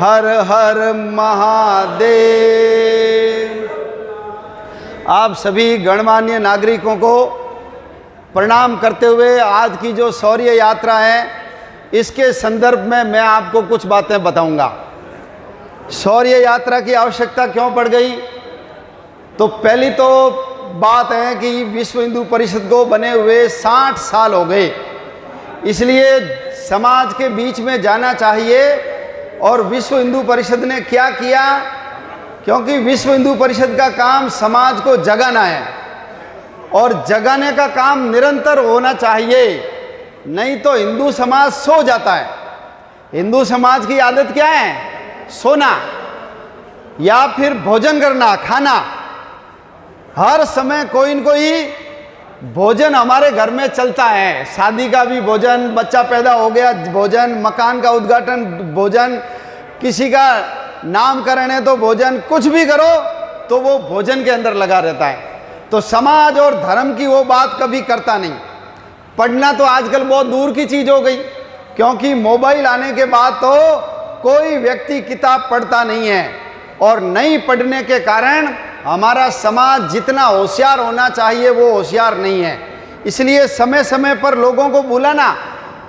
हर हर महादेव। आप सभी गणमान्य नागरिकों को प्रणाम करते हुए आज की जो शौर्य यात्रा है इसके संदर्भ में मैं आपको कुछ बातें बताऊंगा। शौर्य यात्रा की आवश्यकता क्यों पड़ गई? तो पहली तो बात है कि विश्व हिंदू परिषद को बने हुए 60 साल हो गए, इसलिए समाज के बीच में जाना चाहिए। और विश्व हिंदू परिषद ने क्या किया? क्योंकि विश्व हिंदू परिषद का काम समाज को जगाना है और जगाने का काम निरंतर होना चाहिए, नहीं तो हिंदू समाज सो जाता है। हिंदू समाज की आदत क्या है? सोना या फिर भोजन करना, खाना। हर समय कोई न कोई भोजन हमारे घर में चलता है। शादी का भी भोजन, बच्चा पैदा हो गया भोजन, मकान का उद्घाटन भोजन, किसी का नामकरण है तो भोजन, कुछ भी करो तो वो भोजन के अंदर लगा रहता है। तो समाज और धर्म की वो बात कभी करता नहीं। पढ़ना तो आजकल बहुत दूर की चीज़ हो गई, क्योंकि मोबाइल आने के बाद तो कोई व्यक्ति किताब पढ़ता नहीं है। और नहीं पढ़ने के कारण हमारा समाज जितना होशियार होना चाहिए वो होशियार नहीं है। इसलिए समय समय पर लोगों को बुलाना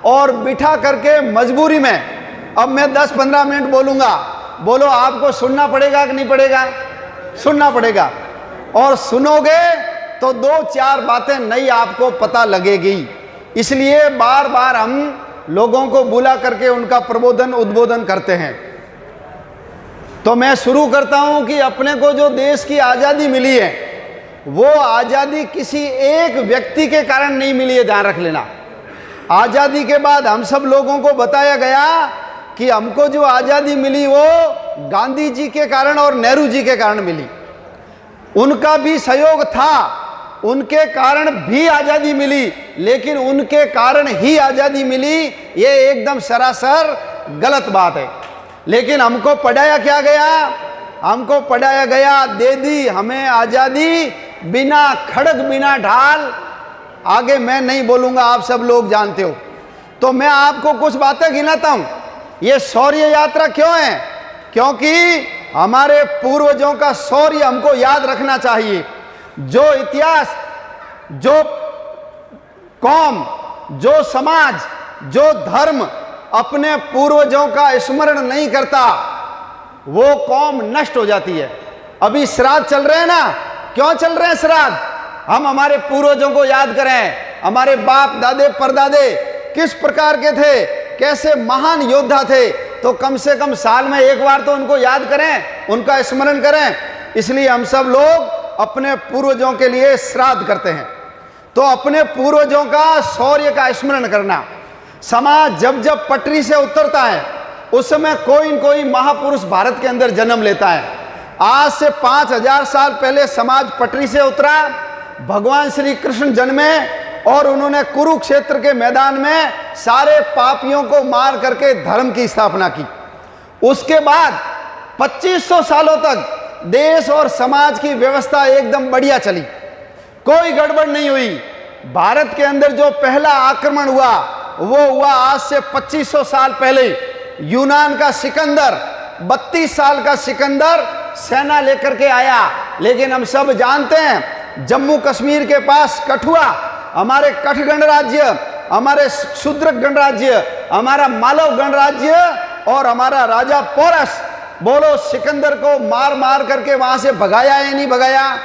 और बिठा करके मजबूरी में, अब मैं 10-15 मिनट बोलूँगा, बोलो आपको सुनना पड़ेगा कि नहीं पड़ेगा? सुनना पड़ेगा। और सुनोगे तो 2-4 बातें नई आपको पता लगेगी। इसलिए बार बार हम लोगों को बुला करके उनका प्रबोधन उद्बोधन करते हैं। तो मैं शुरू करता हूं कि अपने को जो देश की आज़ादी मिली है वो आज़ादी किसी एक व्यक्ति के कारण नहीं मिली है, ध्यान रख लेना। आज़ादी के बाद हम सब लोगों को बताया गया कि हमको जो आज़ादी मिली वो गांधी जी के कारण और नेहरू जी के कारण मिली। उनका भी सहयोग था, उनके कारण भी आज़ादी मिली, लेकिन उनके कारण ही आज़ादी मिली ये एकदम सरासर गलत बात है। लेकिन हमको पढ़ाया क्या गया? हमको पढ़ाया गया, दे दी हमें आज़ादी बिना खड़ग बिना ढाल। आगे मैं नहीं बोलूँगा, आप सब लोग जानते हो। तो मैं आपको कुछ बातें गिनाता हूँ। ये शौर्य यात्रा क्यों है? क्योंकि हमारे पूर्वजों का शौर्य हमको याद रखना चाहिए। जो इतिहास, जो कौम, जो समाज, जो धर्म अपने पूर्वजों का स्मरण नहीं करता वो कौम नष्ट हो जाती है। अभी श्राद्ध चल रहे हैं ना, क्यों चल रहे हैं श्राद्ध? हम हमारे पूर्वजों को याद करें। हमारे बाप दादे परदादे किस प्रकार के थे, कैसे महान योद्धा थे, तो कम से कम साल में एक बार तो उनको याद करें, उनका स्मरण करें। इसलिए हम सब लोग अपने पूर्वजों के लिए श्राद्ध करते हैं। तो अपने पूर्वजों का शौर्य का स्मरण करना। समाज जब जब पटरी से उतरता है उस समय कोई न कोई महापुरुष भारत के अंदर जन्म लेता है। आज से 5000 साल पहले समाज पटरी से उतरा, भगवान श्री कृष्ण जन्मे और उन्होंने कुरुक्षेत्र के मैदान में सारे पापियों को मार करके धर्म की स्थापना की। उसके बाद 2500 सालों तक देश और समाज की व्यवस्था एकदम बढ़िया चली, कोई गड़बड़ नहीं हुई। भारत के अंदर जो पहला आक्रमण हुआ वो हुआ आज से 2500 साल पहले। यूनान का सिकंदर, 32 साल का सिकंदर सेना लेकर के आया। लेकिन हम सब जानते हैं जम्मू कश्मीर के पास कठुआ, हमारे कठ गणराज्य, हमारे शूद्रक गणराज्य, हमारा मालव गणराज्य और हमारा राजा पोरस, बोलो सिकंदर को मार मार करके वहां से भगाया या नहीं भगाया?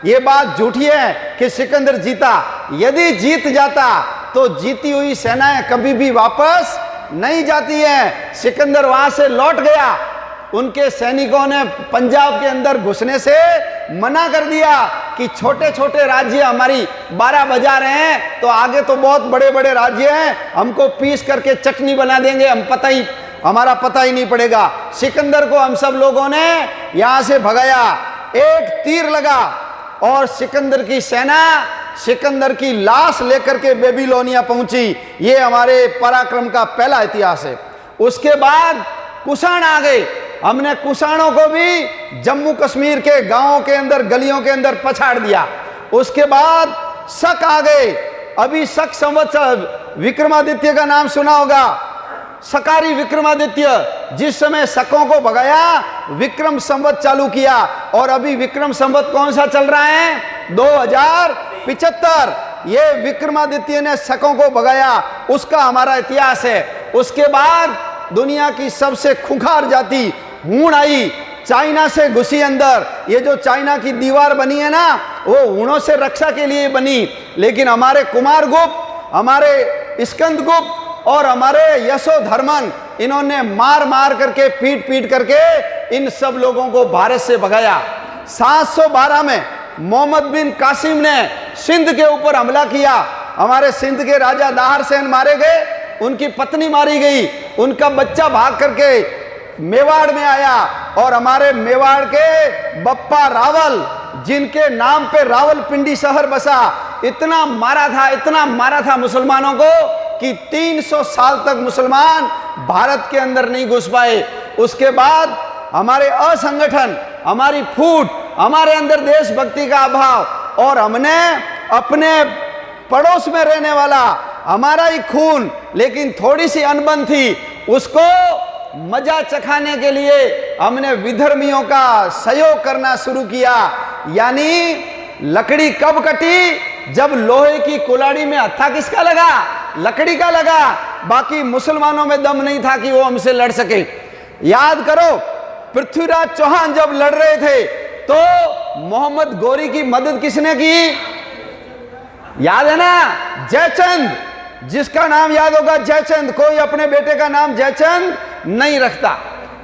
ये बात झूठी है कि सिकंदर जीता। यदि जीत जाता तो जीती हुई सेनाएं कभी भी वापस नहीं जाती हैं। सिकंदर वहां से लौट गया, उनके सैनिकों ने पंजाब के अंदर घुसने से मना कर दिया कि छोटे छोटे राज्य हमारी 12 बजा रहे हैं, तो आगे तो बहुत बड़े बड़े राज्य हैं, हमको पीस करके चटनी बना देंगे, हमारा पता ही नहीं पड़ेगा। सिकंदर को हम सब लोगों ने यहां से भगाया। एक तीर लगा और सिकंदर की सेना सिकंदर की लाश लेकर के बेबीलोनिया पहुंची। ये हमारे पराक्रम का पहला इतिहास है। उसके बाद कुषाण आ गए। हमने कुषाणों को भी जम्मू कश्मीर के गांवों के अंदर, गलियों के अंदर पछाड़ दिया। उसके बाद शक आ गए। अभी शक संवत्सर विक्रमादित्य का नाम सुना होगा। सकारी विक्रमादित्य जिस समय शकों को भगाया, विक्रम संवत चालू किया। और अभी विक्रम संवत कौन सा चल रहा है? 2075। ये विक्रमादित्य ने शकों को भगाया, उसका हमारा इतिहास है। उसके बाद दुनिया की सबसे खूंखार जाति हूण आई, चाइना से घुसी अंदर। ये जो चाइना की दीवार बनी है ना, वो हूणों से रक्षा के लिए बनी। लेकिन हमारे कुमारगुप्त, हमारे स्कंदगुप्त और हमारे यशोधर्मन, इन्होंने मार मार करके, पीट पीट करके इन सब लोगों को भारत से भगाया। 712 में मोहम्मद बिन कासिम ने सिंध के ऊपर हमला किया। हमारे सिंध के राजा दाहर सेन मारे गए, उनकी पत्नी मारी गई, उनका बच्चा भाग करके मेवाड़ में आया। और हमारे मेवाड़ के बप्पा रावल, जिनके नाम पे रावलपिंडी शहर बसा, इतना मारा था मुसलमानों को कि 300 साल तक मुसलमान भारत के अंदर नहीं घुस पाए। उसके बाद हमारे असंगठन, हमारी फूट, हमारे अंदर देशभक्ति का अभाव, और हमने अपने पड़ोस में रहने वाला हमारा ही खून, लेकिन थोड़ी सी अनबन थी, उसको मजा चखाने के लिए हमने विधर्मियों का सहयोग करना शुरू किया। यानी लकड़ी कब कटी? जब लोहे की कुल्हाड़ी में हत्था किसका लगा? लकड़ी का लगा। बाकी मुसलमानों में दम नहीं था कि वो हमसे लड़ सके। याद करो, पृथ्वीराज चौहान जब लड़ रहे थे तो मोहम्मद गौरी की मदद किसने की? याद है ना? जयचंद, जिसका नाम याद होगा जयचंद। कोई अपने बेटे का नाम जयचंद नहीं रखता।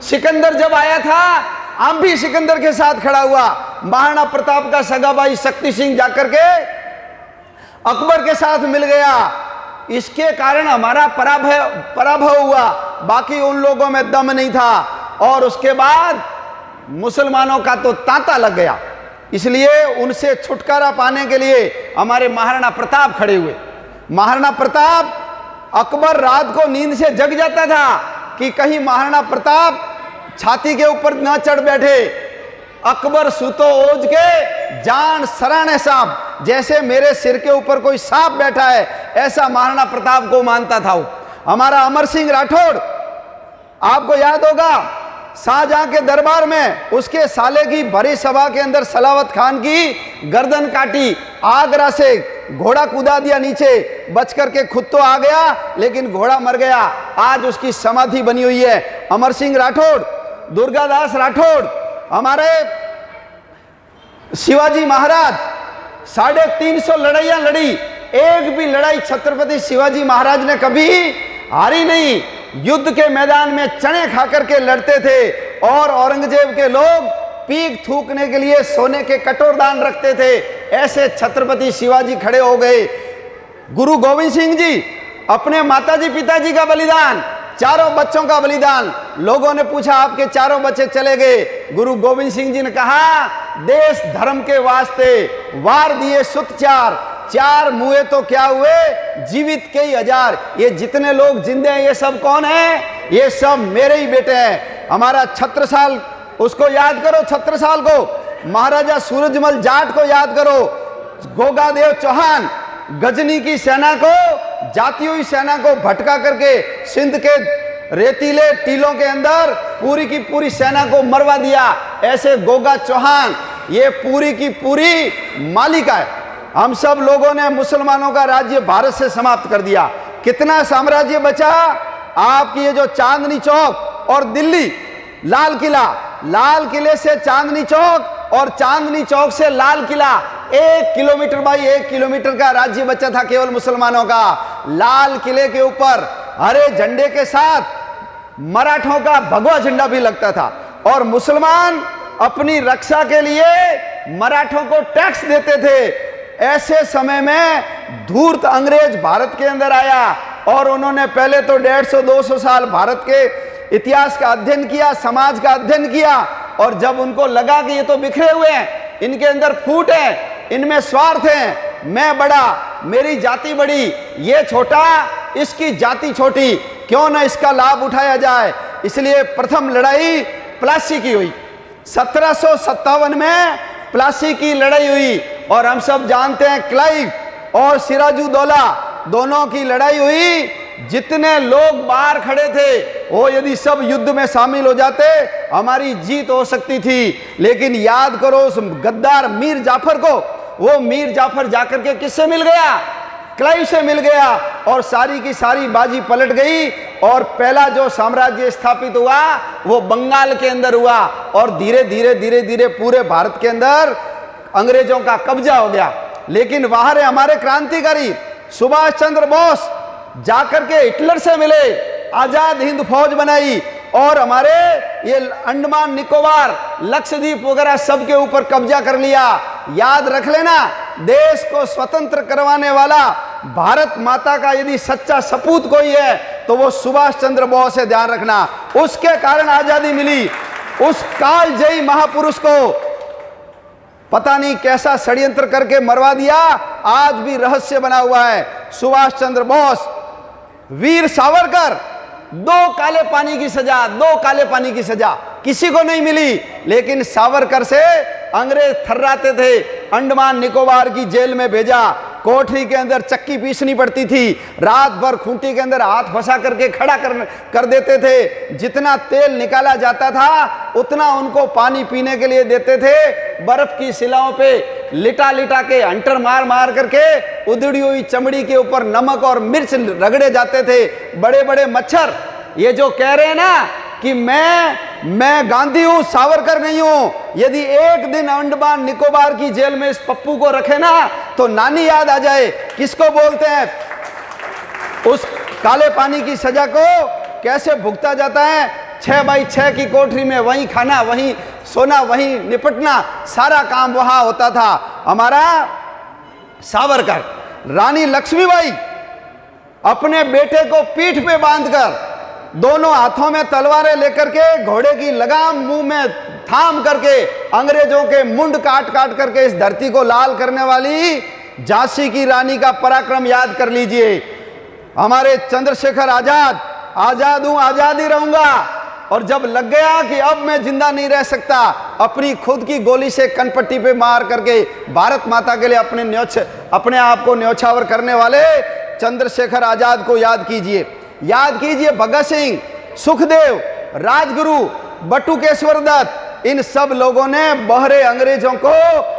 सिकंदर जब आया था, हम भी सिकंदर के साथ खड़ा हुआ। महाराणा प्रताप का सगा भाई शक्ति सिंह जाकर के अकबर के साथ मिल गया। इसके कारण हमारा पराभव हुआ, बाकी उन लोगों में दम नहीं था। और उसके बाद मुसलमानों का तो तांता लग गया। इसलिए उनसे छुटकारा पाने के लिए हमारे महाराणा प्रताप खड़े हुए। महाराणा प्रताप, अकबर रात को नींद से जग जाता था कि कहीं महाराणा प्रताप छाती के ऊपर ना चढ़ बैठे। अकबर सुतो ओज के जान सराने सांप, जैसे मेरे सिर के ऊपर कोई सांप बैठा है, ऐसा महाराणा प्रताप को मानता था वो। हमारा अमर सिंह राठौड़, आपको याद होगा, शाहजहां के दरबार में उसके साले की भरी सभा के अंदर सलावत खान की गर्दन काटी, आगरा से घोड़ा कूदा दिया नीचे, बच करके खुद तो आ गया लेकिन घोड़ा मर गया। आज उसकी समाधि बनी हुई है। अमर सिंह राठौड़, दुर्गादास राठौड़, हमारे शिवाजी महाराज 350 लड़ाइयां लड़ी, एक भी लड़ाई छत्रपति शिवाजी महाराज ने कभी हारी नहीं। युद्ध के मैदान में चने खा करके लड़ते थे। और औरंगजेब के लोग पीक थूकने के लिए सोने के कटोरदान रखते थे। ऐसे छत्रपति शिवाजी खड़े हो गए। गुरु गोविंद सिंह जी, अपने माताजी पिताजी का बलिदान, चारों बच्चों का बलिदान। लोगों ने पूछा आपके चारों बच्चे चले गए। गुरु गोविंद सिंह जी ने कहा, देश धर्म के वास्ते वार दिए सुत चार मुए तो क्या हुए, जीवित कई हजार। ये जितने लोग जिंदे हैं, ये सब कौन है? ये सब मेरे ही बेटे हैं। हमारा छत्रसाल, उसको याद करो, छत्रसाल को, महाराजा सूरजमल जाट को याद करो, गोगादेव चौहान, गजनी की सेना को, जाती हुई सेना को भटका करके सिंध के रेतीले टीलों के अंदर पूरी की पूरी सेना को मरवा दिया। ऐसे गोगा चौहान, ये पूरी की पूरी मालिका है। हम सब लोगों ने मुसलमानों का राज्य भारत से समाप्त कर दिया। कितना साम्राज्य बचा? आपकी ये जो चांदनी चौक और दिल्ली, लाल किला, लाल किले से चांदनी चौक और चांदनी चौक से Lal Qila, 1 kilometre by 1 kilometre का राज्य बचा था केवल मुसलमानों का। लाल किले के ऊपर हरे झंडे के साथ मराठों का भगवा झंडा भी लगता था। और मुसलमान अपनी रक्षा के लिए मराठों को टैक्स देते थे। ऐसे समय में धूर्त अंग्रेज भारत के अंदर आया और उन्होंने पहले तो 150-200 साल भारत के इतिहास का अध्ययन किया, समाज का अध्ययन किया। और जब उनको लगा कि ये तो बिखरे हुए हैं, इनके अंदर फूट है, इनमें स्वार्थ है, मैं बड़ा, मेरी जाति बड़ी, ये छोटा, इसकी जाति छोटी, क्यों न इसका लाभ उठाया जाए। इसलिए प्रथम लड़ाई प्लासी की हुई। 1757 में प्लासी की लड़ाई हुई। और हम सब जानते हैं क्लाइव और सिराजुद्दौला दोनों की लड़ाई हुई जितने लोग बाहर खड़े थे वो यदि सब युद्ध में शामिल हो जाते हमारी जीत हो सकती थी। लेकिन याद करो उस गद्दार मीर जाफर को, वो मीर जाफर जाकर के किससे मिल गया? क्लाइव से मिल गया और सारी की सारी बाजी पलट गई और पहला जो साम्राज्य स्थापित हुआ वो बंगाल के अंदर हुआ और धीरे धीरे धीरे धीरे पूरे भारत के अंदर अंग्रेजों का कब्जा हो गया। लेकिन वहां रहे हमारे क्रांतिकारी सुभाष चंद्र बोस जाकर के हिटलर से मिले, आजाद हिंद फौज बनाई और हमारे ये अंडमान निकोबार लक्षद्वीप वगैरह सब के ऊपर कब्जा कर लिया। याद रख लेना, देश को स्वतंत्र करवाने वाला भारत माता का यदि सच्चा सपूत कोई है तो वो सुभाष चंद्र बोस है, ध्यान रखना। उसके कारण आजादी मिली। उस कालजयी महापुरुष को पता नहीं कैसा षड्यंत्र करके मरवा दिया, आज भी रहस्य बना हुआ है। सुभाष चंद्र बोस, वीर सावरकर, 2 काले पानी की सजा, 2 काले पानी की सजा किसी को नहीं मिली। लेकिन सावरकर से अंग्रेज थर्राते थे, अंडमान निकोबार की जेल में भेजा, कोठरी के अंदर चक्की पीसनी पड़ती थी, रात भर खूंटी के अंदर हाथ फंसा करके खड़ा कर देते थे। जितना तेल निकाला जाता था उतना उनको पानी पीने के लिए देते थे। बर्फ की शिलाओं पे लिटा लिटा के हंटर मार मार करके उधड़ी हुई चमड़ी के ऊपर नमक और मिर्च रगड़े जाते थे। बड़े बड़े मच्छर, ये जो कह रहे हैं ना कि मैं गांधी हूं, सावरकर नहीं हूं, यदि एक दिन अंडमान निकोबार की जेल में इस पप्पू को रखे ना तो नानी याद आ जाए। किसको बोलते हैं? उस काले पानी की सजा को कैसे भुगता जाता है? 6x6 की कोठरी में वहीं खाना, वहीं सोना, वहीं निपटना, सारा काम वहां होता था। हमारा सावरकर, रानी लक्ष्मीबाई अपने बेटे को पीठ पे बांधकर, दोनों हाथों में तलवारें लेकर के, घोड़े की लगाम मुंह में थाम करके अंग्रेजों के मुंड काट काट करके इस धरती को लाल करने वाली झांसी की रानी का पराक्रम याद कर लीजिए। हमारे चंद्रशेखर आजाद, आजाद हूं, आजाद ही रहूंगा, और जब लग गया कि अब मैं जिंदा नहीं रह सकता, अपनी खुद की गोली से कनपट्टी पे मार करके भारत माता के लिए अपने आप को न्यौछावर करने वाले चंद्रशेखर आजाद को याद कीजिए। याद कीजिए भगत सिंह, सुखदेव, राजगुरु, बटुकेश्वर दत्त, इन सब लोगों ने बहरे अंग्रेजों को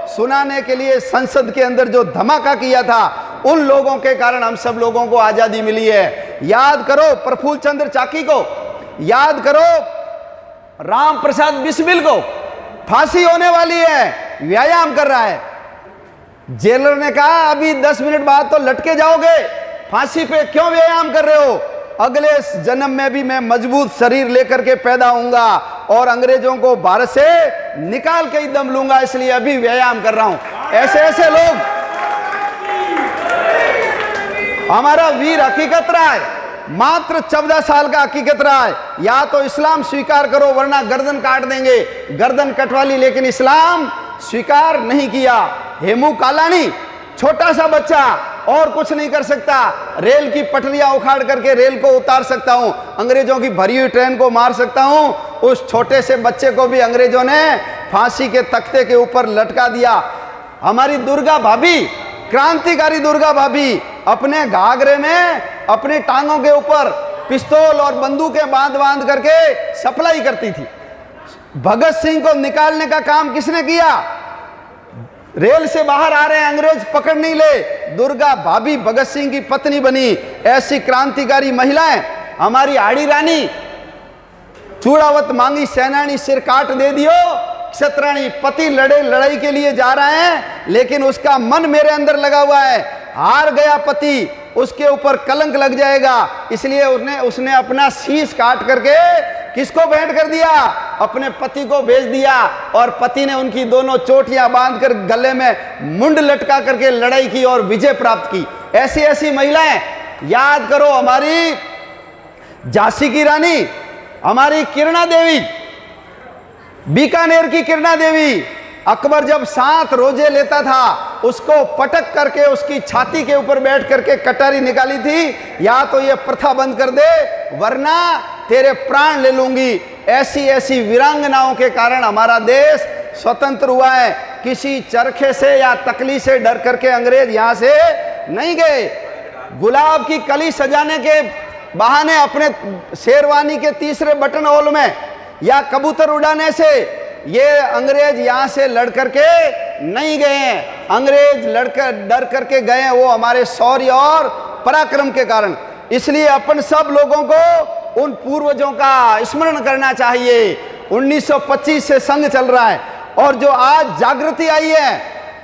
सुनाने के लिए संसद के अंदर जो धमाका किया था, उन लोगों के कारण हम सब लोगों को आजादी मिली है। याद करो प्रफुल्ल चंद्र चाकी को, याद करो राम प्रसाद बिस्मिल को, फांसी होने वाली है, व्यायाम कर रहा है। जेलर ने कहा अभी 10 मिनट बाद तो लटके जाओगे, फांसी पे क्यों व्यायाम कर रहे हो? अगले जन्म में भी मैं मजबूत शरीर लेकर के पैदा होऊंगा और अंग्रेजों को भारत से निकाल के ही दम लूंगा, इसलिए अभी व्यायाम कर रहा हूं। ऐसे ऐसे लोग, हमारा वीर हकीकत रहा है, मात्र 14 साल का हकीकत रहा है। या तो इस्लाम स्वीकार करो वरना गर्दन काट देंगे, गर्दन कटवा ली, लेकिन इस्लाम स्वीकार नहीं किया। हेमू कालानी, छोटा सा बच्चा, और कुछ नहीं कर सकता, रेल की पटरियां उखाड़ करके रेल को उतार सकता हूं, अंग्रेजों की भरी हुई ट्रेन को मार सकता हूं। उस छोटे से बच्चे को भी अंग्रेजों ने फांसी के तख्ते के ऊपर लटका दिया। हमारी दुर्गा भाभी, क्रांतिकारी दुर्गा भाभी, अपने घाघरे में अपनी टांगों के ऊपर पिस्तौल और बंदूकें बांध बांध करके सप्लाई करती थी। भगत सिंह को निकालने का काम किसने किया? रेल से बाहर आ रहे हैं, अंग्रेज पकड़ नहीं ले, दुर्गा भाभी भगत सिंह की पत्नी बनी। ऐसी क्रांतिकारी महिलाएं, हमारी आड़ी रानी, चूड़ावत मांगी सेनानी सिर काट दे दियो, क्षत्राणी, पति लड़ाई के लिए जा रहे हैं लेकिन उसका मन मेरे अंदर लगा हुआ है, हार गया पति, उसके ऊपर कलंक लग जाएगा, इसलिए उसने अपना शीश काट करके किसको भेंट कर दिया? अपने पति को भेज दिया, और पति ने उनकी दोनों चोटियां बांधकर गले में मुंड लटका करके लड़ाई की और विजय प्राप्त की। ऐसी ऐसी महिलाएं याद करो। हमारी झांसी की रानी, हमारी किरणा देवी, बीकानेर की किरणा देवी, अकबर जब 7 रोजे लेता था, उसको पटक करके उसकी छाती के ऊपर बैठ करके कटारी निकाली थी, या तो ये प्रथा बंद कर दे वरना तेरे प्राण ले लूंगी। ऐसी ऐसी वीरांगनाओं के कारण हमारा देश स्वतंत्र हुआ है। किसी चरखे से या तकली से डर करके अंग्रेज यहां से नहीं गए। गुलाब की कली सजाने के बहाने अपने शेरवानी के तीसरे बटन होल में या कबूतर उड़ाने से ये अंग्रेज यहाँ से लड़ करके नहीं गए हैं। अंग्रेज लड़कर डर करके गए हैं वो हमारे शौर्य और पराक्रम के कारण। इसलिए अपन सब लोगों को उन पूर्वजों का स्मरण करना चाहिए। 1925 से संघ चल रहा है और जो आज जागृति आई है,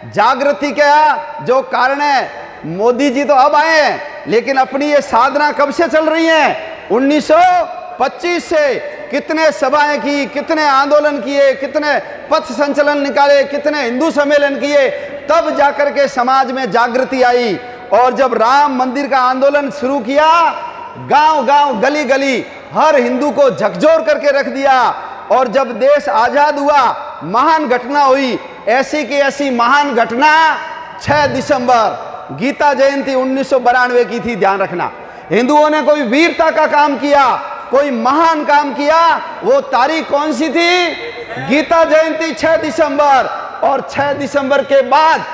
जागृति का जो कारण है, मोदी जी तो अब आए हैं, लेकिन अपनी ये साधना कब से चल रही है? 1925 से। कितने सभाएं की, कितने आंदोलन किए, कितने पथ संचलन निकाले, कितने हिंदू सम्मेलन किए, तब जाकर के समाज में जागृति आई। और जब राम मंदिर का आंदोलन शुरू किया, गांव गांव गली गली हर हिंदू को झकझोर करके रख दिया। और जब देश आजाद हुआ, महान घटना हुई। ऐसी की ऐसी महान घटना 6 दिसंबर गीता जयंती 1992 की थी, ध्यान रखना। हिंदुओं ने कोई वीरता का काम किया, कोई महान काम किया, वो तारीख कौन सी थी? गीता जयंती 6 दिसंबर। और 6 दिसंबर के बाद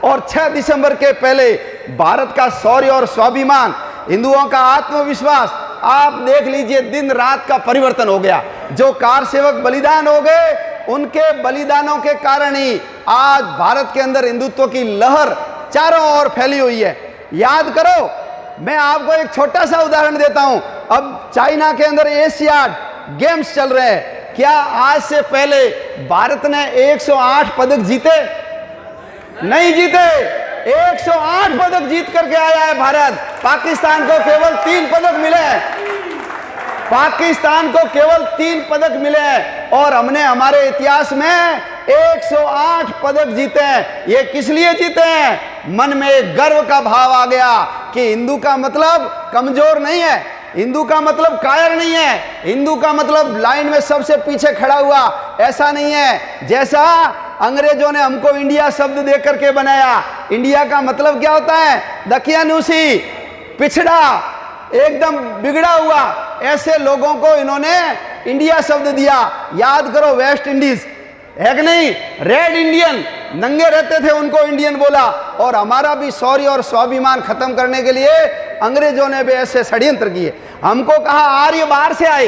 और 6 दिसंबर के पहले भारत का शौर्य और स्वाभिमान, हिंदुओं का आत्मविश्वास, आप देख लीजिए, दिन रात का परिवर्तन हो गया। जो कार सेवक बलिदान हो गए, उनके बलिदानों के कारण ही आज भारत के अंदर हिंदुत्व की लहर चारों ओर फैली हुई है। याद करो, मैं आपको एक छोटा सा उदाहरण देता हूं। अब चाइना के अंदर एशियाड गेम्स चल रहे हैं। क्या आज से पहले भारत ने 108 पदक जीते? नहीं जीते। 108 पदक जीत करके आया है भारत। पाकिस्तान को केवल 3 पदक मिले हैं। पाकिस्तान को केवल 3 पदक मिले हैं और हमने हमारे इतिहास में 108 पदक जीते हैं। ये किस लिए जीते हैं? मन में एक गर्व का भाव आ गया कि हिंदू का मतलब कमजोर नहीं है, हिंदू का मतलब कायर नहीं है, हिंदू का मतलब लाइन में सबसे पीछे खड़ा हुआ, ऐसा नहीं है। जैसा अंग्रेजों ने हमको इंडिया शब्द दे करके बनाया। इंडिया का मतलब क्या होता है? दकियानूसी, पिछड़ा, एकदम बिगड़ा हुआ। ऐसे लोगों को इन्होंने इंडिया शब्द दिया। याद करो, वेस्ट इंडीज है कि नहीं? रेड इंडियन, नंगे रहते थे, उनको इंडियन बोला। और हमारा भी शौर्य और स्वाभिमान खत्म करने के लिए अंग्रेजों ने भी ऐसे षड्यंत्र किए। हमको कहा आर्य बाहर से आए,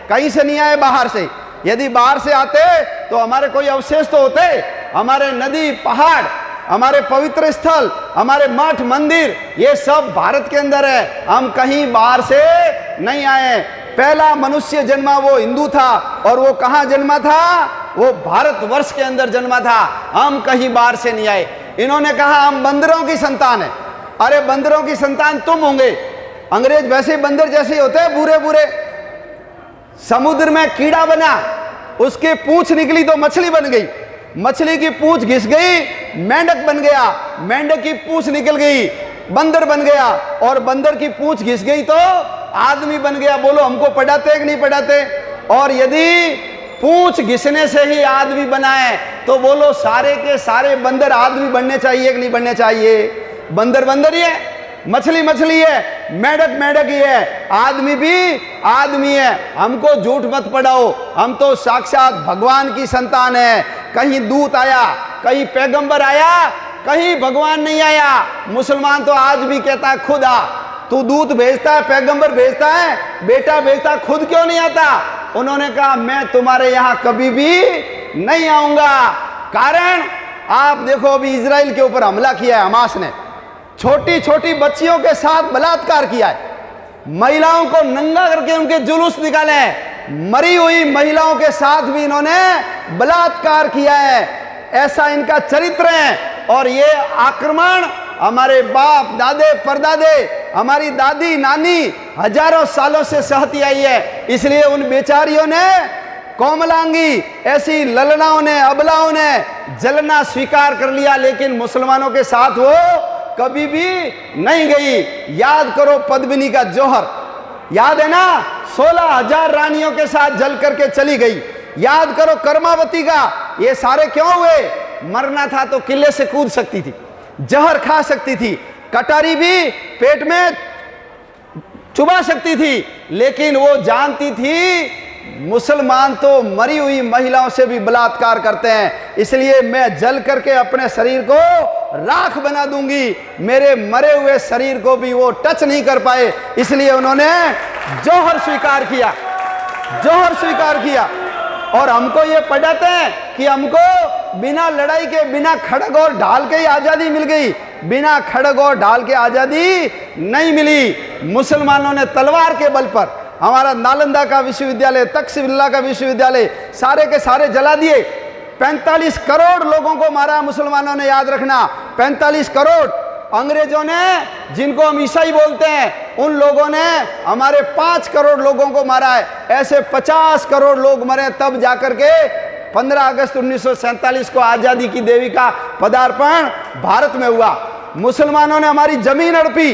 कहीं से नहीं आए, बाहर से। यदि बाहर से आते तो हमारे कोई अवशेष तो होते, हमारे नदी, पहाड़, हमारे पवित्र स्थल, हमारे मठ, मंदिर, ये सब भारत के अंदर है। हम कहीं बाहर से नहीं आए। पहला मनुष्य जन्मा वो हिंदू था, और वो कहाँ जन्मा था? वो भारतवर्ष के अंदर जन्मा था। हम कहीं बाहर से नहीं आए। इन्होंने कहा हम बंदरों की संतान है। अरे बंदरों की संतान तुम होंगे। अंग्रेज वैसे बंदर जैसे होते हैं, बुरे बुरे। समुद्र में कीड़ा बना, उसकी पूंछ निकली तो मछली बन गई, मछली की पूंछ घिस गई, मेंढक बन गया, मेंढक की पूंछ निकल गई, बंदर बन गया, और बंदर की पूंछ घिस गई तो आदमी बन गया। बोलो हमको पढ़ाते कि नहीं पढ़ाते? और यदि पूंछ घिसने से ही आदमी बना है तो बोलो सारे के सारे बंदर आदमी बनने चाहिए कि नहीं बनने चाहिए? बंदर बंदर ही है, मछली मछली है, मेंढक मेंढक ही है, आदमी भी आदमी है। हमको झूठ मत पढ़ाओ, हम तो साक्षात भगवान की संतान है। कहीं दूत आया, कहीं पैगंबर आया, कहीं भगवान नहीं आया। मुसलमान तो आज भी कहता है खुद आ। तू दूत भेजता है, पैगंबर भेजता है, बेटा भेजता, खुद क्यों नहीं आता? उन्होंने कहा मैं तुम्हारे यहां कभी भी नहीं आऊंगा। कारण आप देखो, अभी इजराइल के ऊपर हमला किया है हमास ने, छोटी छोटी बच्चियों के साथ बलात्कार किया है, महिलाओं को नंगा करके उनके जुलूस निकाले हैं, मरी हुई महिलाओं के साथ भी इन्होंने बलात्कार किया है। ऐसा इनका चरित्र है। और ये आक्रमण हमारे बाप दादे परदादे, हमारी दादी नानी हजारों सालों से सहती आई है। इसलिए उन बेचारियों ने, कोमलांगी ऐसी ललनाओं ने, अबलाओं ने जलना स्वीकार कर लिया, लेकिन मुसलमानों के साथ वो कभी भी नहीं गई। याद करो पद्मिनी का जौहर, याद है ना? 16,000 रानियों के साथ जल करके चली गई। याद करो कर्मावती का। ये सारे क्यों हुए? मरना था तो किले से कूद सकती थी, जहर खा सकती थी, कटारी भी पेट में चुबा सकती थी, लेकिन वो जानती थी मुसलमान तो मरी हुई महिलाओं से भी बलात्कार करते हैं। इसलिए मैं जल करके अपने शरीर को राख बना दूंगी, मेरे मरे हुए शरीर को भी वो टच नहीं कर पाए। इसलिए उन्होंने जौहर स्वीकार किया, जौहर स्वीकार किया। और हमको ये पढ़ाते हैं कि हमको बिना लड़ाई के, बिना खड़ग और ढाल के ही आज़ादी मिल गई। बिना खड़ग और ढाल के आज़ादी नहीं मिली। मुसलमानों ने तलवार के बल पर हमारा नालंदा का विश्वविद्यालय, तक्षशिला का विश्वविद्यालय सारे के सारे जला दिए। 45 करोड़ लोगों को मारा मुसलमानों ने, याद रखना, 45 करोड़। अंग्रेजों ने, जिनको हम ईसाई बोलते हैं, उन लोगों ने हमारे 5 करोड़ लोगों को मारा है। ऐसे 50 करोड़ लोग मरे, तब जाकर के 15 अगस्त 1947 को आज़ादी की देवी का पदार्पण भारत में हुआ। मुसलमानों ने हमारी जमीन हड़पी।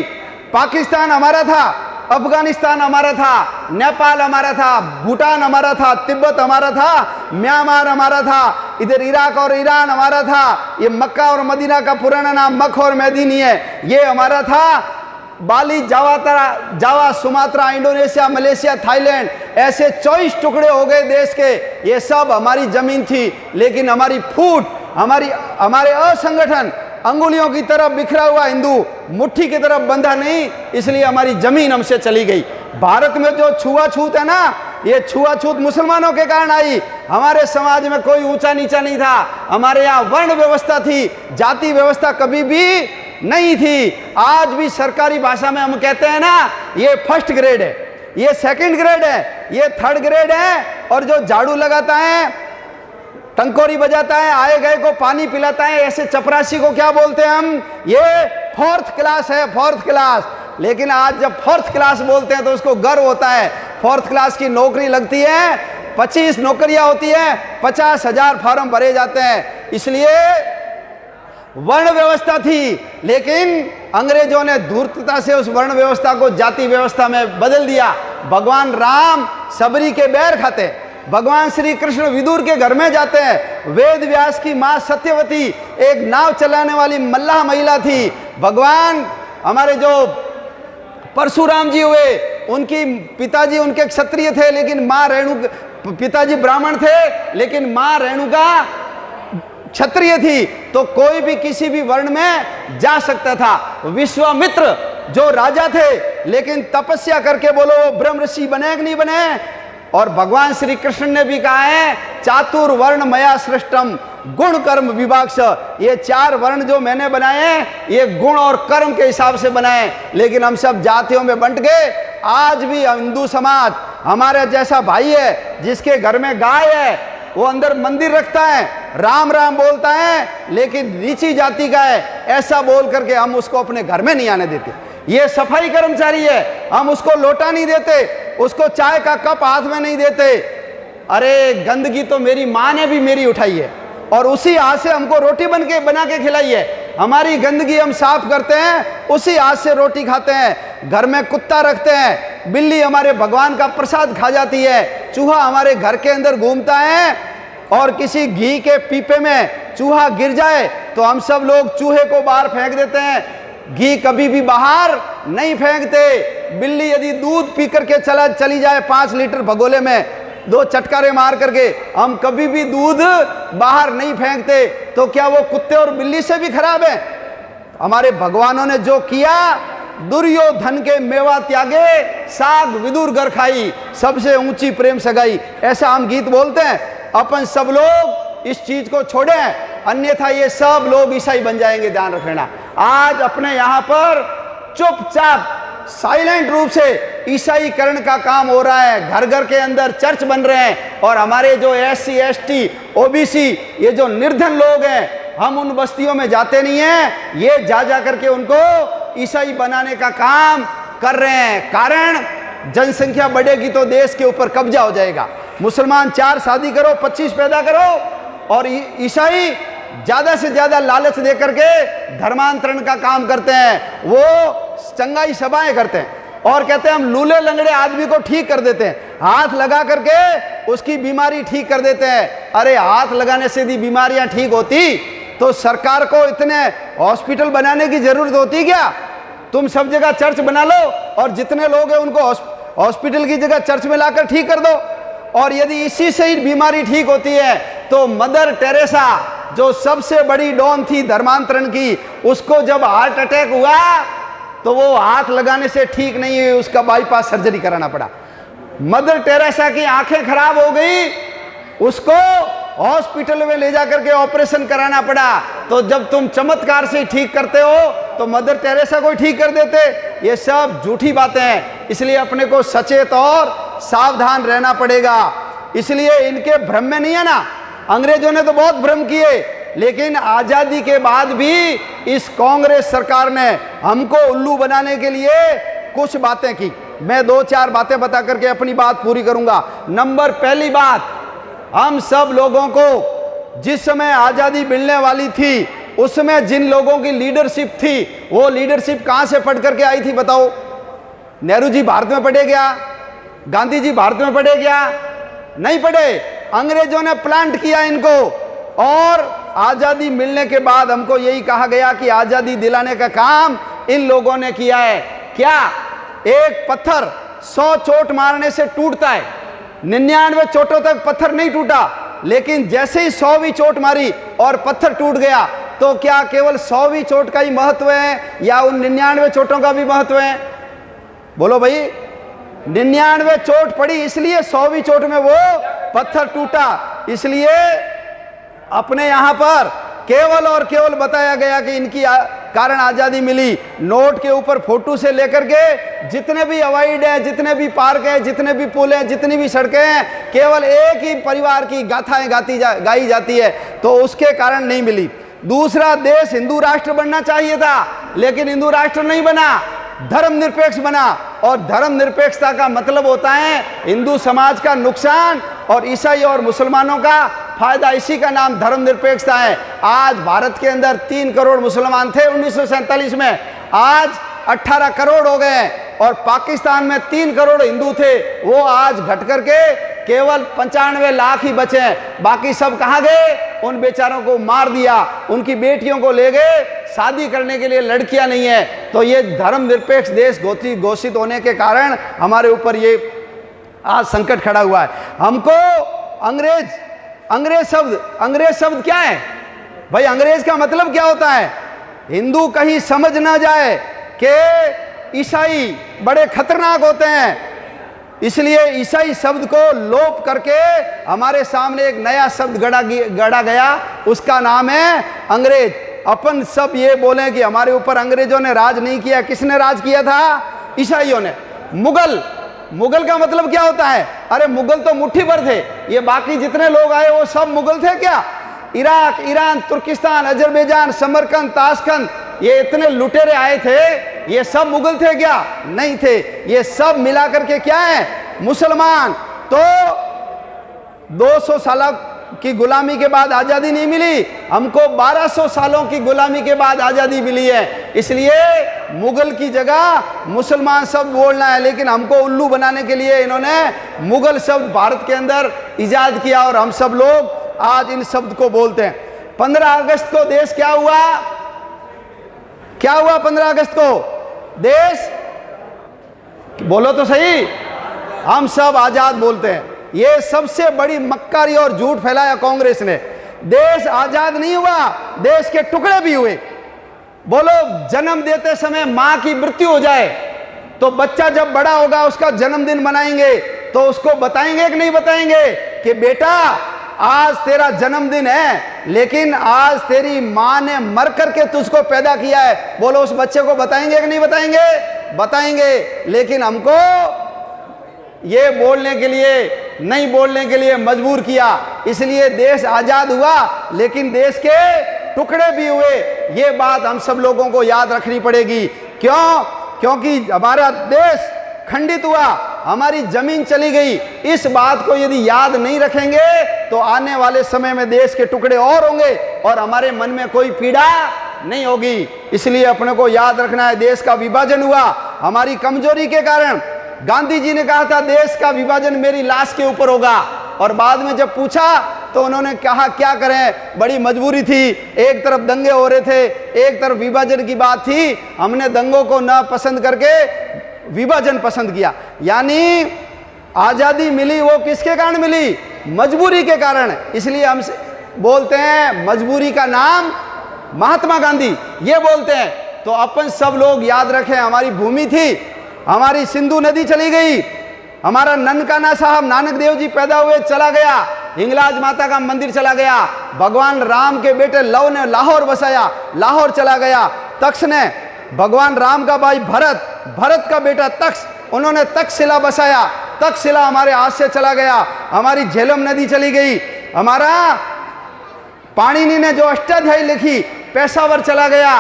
पाकिस्तान हमारा था, अफगानिस्तान हमारा था, नेपाल हमारा था, भूटान हमारा था, तिब्बत हमारा था, म्यांमार हमारा था, इधर इराक और ईरान हमारा था। ये मक्का और मदीना का पुराना नाम मक्का और मदीनी है, ये हमारा था। बाली, जावा, सुमात्रा, इंडोनेशिया, मलेशिया, थाईलैंड, ऐसे 24 टुकड़े हो गए देश के। ये सब हमारी जमीन थी, लेकिन हमारी फूट, हमारे असंगठन, अंगुलियों की तरफ बिखरा हुआ हिंदू, मुट्ठी की तरफ बंधा नहीं, इसलिए हमारी जमीन हमसे चली गई। भारत में जो छुआछूत है ना, ये छुआछूत मुसलमानों के कारण आई। हमारे समाज में कोई ऊंचा नीचा नहीं था। हमारे यहाँ वर्ण व्यवस्था थी, जाति व्यवस्था कभी भी नहीं थी। आज भी सरकारी भाषा में हम कहते हैं ना, ये फर्स्ट ग्रेड है, ये सेकंड ग्रेड है, ये थर्ड ग्रेड है। और जो झाड़ू लगाता है, टंकोरी बजाता है, आए गए को पानी पिलाता है, ऐसे चपरासी को क्या बोलते हैं हम? ये 4th क्लास है, 4th क्लास। लेकिन आज जब 4th क्लास बोलते हैं तो उसको गर्व होता है। 4th क्लास की नौकरी लगती है, 25 नौकरियां होती है, 50,000 फॉर्म भरे जाते हैं। इसलिए वर्ण व्यवस्था थी, लेकिन अंग्रेजों ने धूर्तता से उस वर्ण व्यवस्था को जाति व्यवस्था में बदल दिया। भगवान राम सबरी के बैर खाते, भगवान श्री कृष्ण विदुर के घर में जाते हैं। वेद व्यास की माँ सत्यवती एक नाव चलाने वाली मल्लाह महिला थी। भगवान हमारे जो परशुराम जी हुए, उनकी पिताजी उनके क्षत्रिय थे, लेकिन माँ रेणु, पिताजी ब्राह्मण थे, लेकिन माँ रेणुका क्षत्रिय थी। तो कोई भी किसी भी वर्ण में जा सकता था। विश्वामित्र जो राजा थे, लेकिन तपस्या करके बोलो वो ब्रह्म ऋषि बने कि नहीं बने? और भगवान श्री कृष्ण ने भी कहा है, चातुर्वर्ण मया सृष्टम गुण कर्म विभाग। ये 4 वर्ण जो मैंने बनाए हैं, ये गुण और कर्म के हिसाब से बनाए। लेकिन हम सब जातियों में बंट गए। आज भी हिंदू समाज हमारे जैसा भाई है, जिसके घर में गाय है, वो अंदर मंदिर रखता है, राम राम बोलता है, लेकिन नीची जाति का है, ऐसा बोल करके हम उसको अपने घर में नहीं आने देते। ये सफाई कर्मचारी है, हम उसको लोटा नहीं देते, उसको चाय का कप हाथ में नहीं देते। अरे गंदगी तो मेरी माँ ने भी मेरी उठाई है, और उसी हाथ से हमको रोटी बना के खिलाई है। हमारी गंदगी हम साफ करते हैं, उसी हाथ से रोटी खाते हैं। घर में कुत्ता रखते हैं, बिल्ली हमारे भगवान का प्रसाद खा जाती है, चूहा हमारे घर के अंदर घूमता है, और किसी घी के पीपे में चूहा गिर जाए तो हम सब लोग चूहे को बाहर फेंक देते हैं। घी कभी भी बाहर नहीं फेंकते। बिल्ली यदि दूध पी करके चली जाए 5 लीटर भगोले में, 2 चटकारे मार करके, हम कभी भी दूध बाहर नहीं फेंकते। तो क्या वो कुत्ते और बिल्ली से भी खराब है? हमारे भगवानों ने जो किया, दुर्योधन के मेवा त्यागे, साग विदुर घर खाई, सबसे ऊंची प्रेम सगाई, ऐसा हम गीत बोलते हैं। अपन सब लोग इस चीज को छोड़ें, अन्यथा ये सब लोग ईसाई बन जाएंगे, ध्यान रखना। आज अपने यहाँ पर चुपचाप साइलेंट रूप से ईसाईकरण का काम हो रहा है। घर घर के अंदर चर्च बन रहे हैं, और हमारे जो SC ST OBC ये जो निर्धन लोग हैं, हम उन बस्तियों में जाते नहीं हैं, ये जा करके उनको ईसाई बनाने का काम कर रहे हैं। कारण जनसंख्या बढ़ेगी तो देश के ऊपर कब्जा हो जाएगा। मुसलमान 4 शादी करो, 25 पैदा करो, और ईसाई ज्यादा से ज्यादा लालच दे करके धर्मांतरण का काम करते हैं। वो चंगाई सभाएं करते हैं और कहते हैं हम लूले लंगड़े आदमी को ठीक कर देते हैं, हाथ लगा करके उसकी बीमारी ठीक कर देते हैं। अरे हाथ लगाने से यदि बीमारियां ठीक होती तो सरकार को इतने हॉस्पिटल बनाने की जरूरत होती क्या? तुम सब जगह चर्च बना लो, और जितने लोग हैं उनको हॉस्पिटल की जगह चर्च में लाकर ठीक कर दो। और यदि इसी से ही बीमारी ठीक होती है तो मदर टेरेसा जो सबसे बड़ी डॉन थी धर्मांतरण की, उसको जब हार्ट अटैक हुआ तो वो हाथ लगाने से ठीक नहीं हुई, उसका बाईपास सर्जरी कराना पड़ा। मदर टेरेसा की आंखें खराब हो गई, उसको हॉस्पिटल में ले जाकर के ऑपरेशन कराना पड़ा। तो जब तुम चमत्कार से ठीक करते हो तो मदर टेरेसा को ठीक कर देते। ये सब झूठी बातें हैं, इसलिए अपने को सचेत और सावधान रहना पड़ेगा। इसलिए इनके भ्रम में नहीं है ना, अंग्रेजों ने तो बहुत भ्रम किए, लेकिन आजादी के बाद भी इस कांग्रेस सरकार ने हमको उल्लू बनाने के लिए कुछ बातें की। मैं 2-4 बातें बता करके अपनी बात पूरी करूंगा। नंबर पहली बात, हम सब लोगों को जिस समय आजादी मिलने वाली थी उस समय जिन लोगों की लीडरशिप थी, वो लीडरशिप कहां से पढ़ करके आई थी बताओ? नेहरू जी भारत में पढ़े क्या? गांधी जी भारत में पढ़े क्या? नहीं पढ़े। अंग्रेजों ने प्लांट किया इनको, और आजादी मिलने के बाद हमको यही कहा गया कि आजादी दिलाने का काम इन लोगों ने किया है। क्या? एक पत्थर 100 चोट मारने से टूटता है, 99 चोटों तक पत्थर नहीं टूटा, लेकिन जैसे ही 100वीं चोट मारी और पत्थर टूट गया, तो क्या केवल 100वीं चोट का ही महत्व है या उन 99 चोटों का भी महत्व है? बोलो भाई। 99 चोट पड़ी इसलिए 100वीं चोट में वो पत्थर टूटा। इसलिए अपने यहां पर केवल और केवल बताया गया कि इनकी कारण आजादी मिली। नोट के ऊपर फोटो से लेकर के जितने भी हवाई अड्डे हैं, जितने भी पार्क हैं, जितने भी पुल हैं, जितनी भी सड़कें हैं, केवल एक ही परिवार की गाथाएं गाई जाती है, तो उसके कारण नहीं मिली। दूसरा, देश हिंदू राष्ट्र बनना चाहिए था, लेकिन हिंदू राष्ट्र नहीं बना, धर्मनिरपेक्ष बना। और धर्मनिरपेक्षता का मतलब होता है हिंदू समाज का नुकसान और ईसाई और मुसलमानों का फायदा। इसी का नाम धर्मनिरपेक्षता है। आज भारत के अंदर 3 करोड़ मुसलमान थे 1947 में, आज 18 करोड़ हो गए। और पाकिस्तान में 3 करोड़ हिंदू थे, वो आज घट करके केवल 95 लाख ही बचे हैं। बाकी सब कहाँ गए? उन बेचारों को मार दिया, उनकी बेटियों को ले गए, शादी करने के लिए लड़कियां नहीं है। तो ये धर्मनिरपेक्ष देश घोषित होने के कारण हमारे ऊपर ये आज संकट खड़ा हुआ है। हमको अंग्रेज शब्द क्या है भाई? अंग्रेज का मतलब क्या होता है? हिंदू कहीं समझ ना जाए कि ईसाई बड़े खतरनाक होते हैं, इसलिए ईसाई शब्द को लोप करके हमारे सामने एक नया शब्द गढ़ा गया, उसका नाम है अंग्रेज। अपन सब ये बोले कि हमारे ऊपर अंग्रेजों ने राज नहीं किया। किसने राज किया था? ईसाइयों ने। मुगल का मतलब क्या होता है? अरे मुगल तो मुट्ठी भर थे, ये बाकी जितने लोग आए वो सब मुगल थे क्या? इराक, ईरान, तुर्किस्तान, अजरबैजान, समरकंद, ताशकंद, ये इतने लुटेरे आए थे, ये सब मुगल थे क्या? नहीं थे। ये सब मिलाकर के क्या है? मुसलमान। तो 200 साल की गुलामी के बाद आजादी नहीं मिली, हमको 1200 सालों की गुलामी के बाद आजादी मिली है। इसलिए मुगल की जगह मुसलमान शब्द बोलना है, लेकिन हमको उल्लू बनाने के लिए इन्होंने मुगल शब्द भारत के अंदर इजाद किया और हम सब लोग आज इन शब्द को बोलते हैं। 15 अगस्त को देश क्या हुआ? क्या हुआ 15 अगस्त को? देश, बोलो तो सही, हम सब आजाद बोलते हैं। ये सबसे बड़ी मक्कारी और झूठ फैलाया कांग्रेस ने। देश आजाद नहीं हुआ, देश के टुकड़े भी हुए। बोलो, जन्म देते समय मां की मृत्यु हो जाए तो बच्चा जब बड़ा होगा उसका जन्मदिन मनाएंगे, तो उसको बताएंगे कि नहीं बताएंगे कि बेटा आज तेरा जन्मदिन है, लेकिन आज तेरी मां ने मर करके तुझको पैदा किया है। बोलो, उस बच्चे को बताएंगे कि नहीं बताएंगे? बताएंगे। लेकिन हमको ये बोलने के लिए, नहीं बोलने के लिए मजबूर किया। इसलिए देश आजाद हुआ, लेकिन देश के टुकड़े भी हुए। ये बात हम सब लोगों को याद रखनी पड़ेगी। क्यों? क्योंकि हमारा देश खंडित हुआ, हमारी जमीन चली गई। इस बात को यदि याद नहीं रखेंगे तो आने वाले समय में देश के टुकड़े और होंगे और हमारे मन में कोई पीड़ा नहीं होगी। इसलिए अपने को याद रखना है, देश का विभाजन हुआ हमारी कमजोरी के कारण। गांधी जी ने कहा था देश का विभाजन मेरी लाश के ऊपर होगा, और बाद में जब पूछा तो उन्होंने कहा क्या करें, बड़ी मजबूरी थी। एक तरफ दंगे हो रहे थे, एक तरफ विभाजन की बात थी, हमने दंगों को न पसंद करके विभाजन पसंद किया। यानी आजादी मिली वो किसके कारण मिली? मजबूरी के कारण। इसलिए हम बोलते हैं मजबूरी का नाम महात्मा गांधी, ये बोलते हैं। तो अपन सब लोग याद रखें, हमारी भूमि थी, हमारी सिंधु नदी चली गई, हमारा ननकाना साहब नानक देव जी पैदा हुए चला गया, हिंगलाज माता का मंदिर चला गया, भगवान राम के बेटे लव ने लाहौर बसाया, लाहौर चला गया, तक्ष ने भगवान राम का भाई भरत का बेटा तक्ष, उन्होंने तक्षशिला बसाया, तक्षशिला हमारे हाथ से चला गया, हमारी झेलम नदी चली गई, हमारा पाणिनि ने जो अष्टाध्यायी लिखी पेशावर चला गया,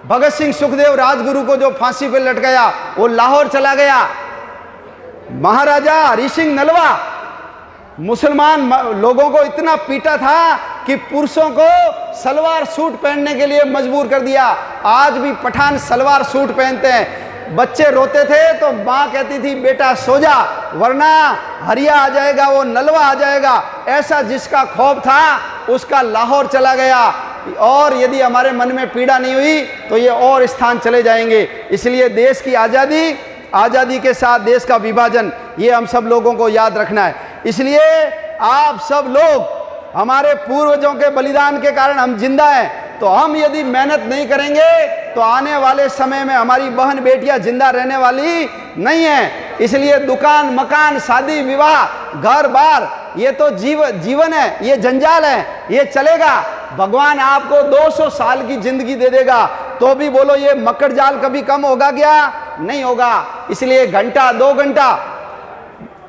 भगत सिंह सुखदेव राजगुरु को जो फांसी पे लटकाया वो लाहौर चला गया, महाराजा हरि सिंह नलवा मुसलमान लोगों को इतना पीटा था कि पुरुषों को सलवार सूट पहनने के लिए मजबूर कर दिया। आज भी पठान सलवार सूट पहनते हैं। बच्चे रोते थे तो माँ कहती थी बेटा सो जा वरना हरिया आ जाएगा, वो नलवा आ जाएगा। ऐसा जिसका खौफ था उसका लाहौर चला गया। और यदि हमारे मन में पीड़ा नहीं हुई तो ये और स्थान चले जाएंगे। इसलिए देश की आज़ादी के साथ देश का विभाजन, ये हम सब लोगों को याद रखना है। इसलिए आप सब लोग, हमारे पूर्वजों के बलिदान के कारण हम जिंदा हैं, तो हम यदि मेहनत नहीं करेंगे तो आने वाले समय में हमारी बहन बेटियां जिंदा रहने वाली नहीं है। इसलिए दुकान मकान शादी विवाह घर बार ये तो जीवन है, ये जंजाल है, ये चलेगा। भगवान आपको 200 साल की जिंदगी दे देगा तो भी बोलो ये मकर जाल कभी कम होगा क्या? नहीं होगा। इसलिए घंटा 2 घंटा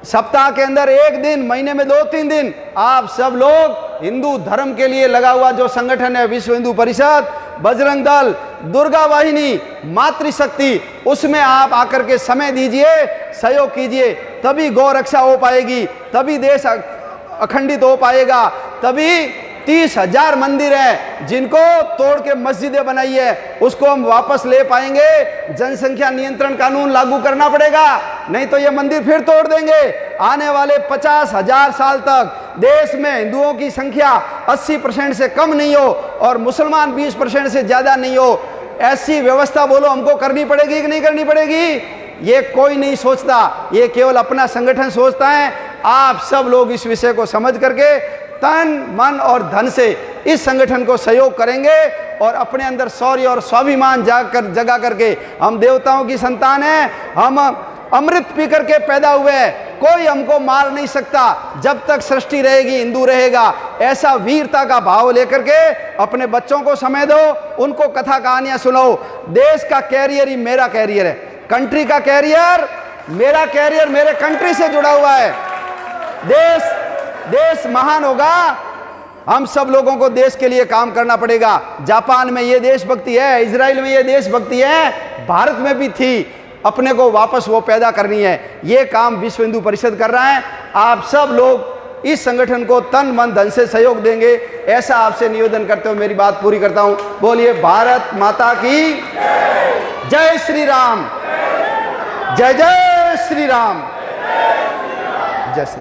सप्ताह के अंदर 1 दिन, महीने में 2-3 दिन आप सब लोग हिंदू धर्म के लिए लगा हुआ जो संगठन है विश्व हिंदू परिषद, बजरंग दल, दुर्गा वाहिनी, मातृशक्ति, उसमें आप आकर के समय दीजिए, सहयोग कीजिए, तभी गौ रक्षा हो पाएगी, तभी देश अखंडित हो पाएगा। तभी 30,000 मंदिर हैं जिनको तोड़ के मस्जिदें बनाई है उसको हम वापस ले पाएंगे। जनसंख्या नियंत्रण कानून लागू करना पड़ेगा, नहीं तो ये मंदिर फिर तोड़ देंगे। आने वाले 50,000 साल तक देश में हिंदुओं की संख्या 80% से कम नहीं हो और मुसलमान 20% से ज़्यादा नहीं हो, ऐसी व्यवस्था बोलो हमको करनी पड़ेगी कि नहीं करनी पड़ेगी? ये कोई नहीं सोचता, ये केवल अपना संगठन सोचता है। आप सब लोग इस विषय को समझ करके तन मन और धन से इस संगठन को सहयोग करेंगे और अपने अंदर शौर्य और स्वाभिमान जगा करके, हम देवताओं की संतान हैं, हम अमृत पी करके पैदा हुए हैं, कोई हमको मार नहीं सकता। जब तक सृष्टि रहेगी हिंदू रहेगा। ऐसा वीरता का भाव लेकर के अपने बच्चों को समय दो, उनको कथा कहानियां सुनाओ। देश का कैरियर ही मेरा कैरियर है, कंट्री का कैरियर मेरा कैरियर मेरे कंट्री से जुड़ा हुआ है। देश महान होगा, हम सब लोगों को देश के लिए काम करना पड़ेगा। जापान में ये देशभक्ति है, इजराइल में ये देशभक्ति है, भारत में भी थी। अपने को वापस वो पैदा करनी है। ये काम विश्व हिंदू परिषद कर रहा है। आप सब लोग इस संगठन को तन मन धन से सहयोग देंगे, ऐसा आपसे निवेदन करते हुए मेरी बात पूरी करता हूं। बोलिए भारत माता की जय श्री राम, जय जय श्री राम, जय श्री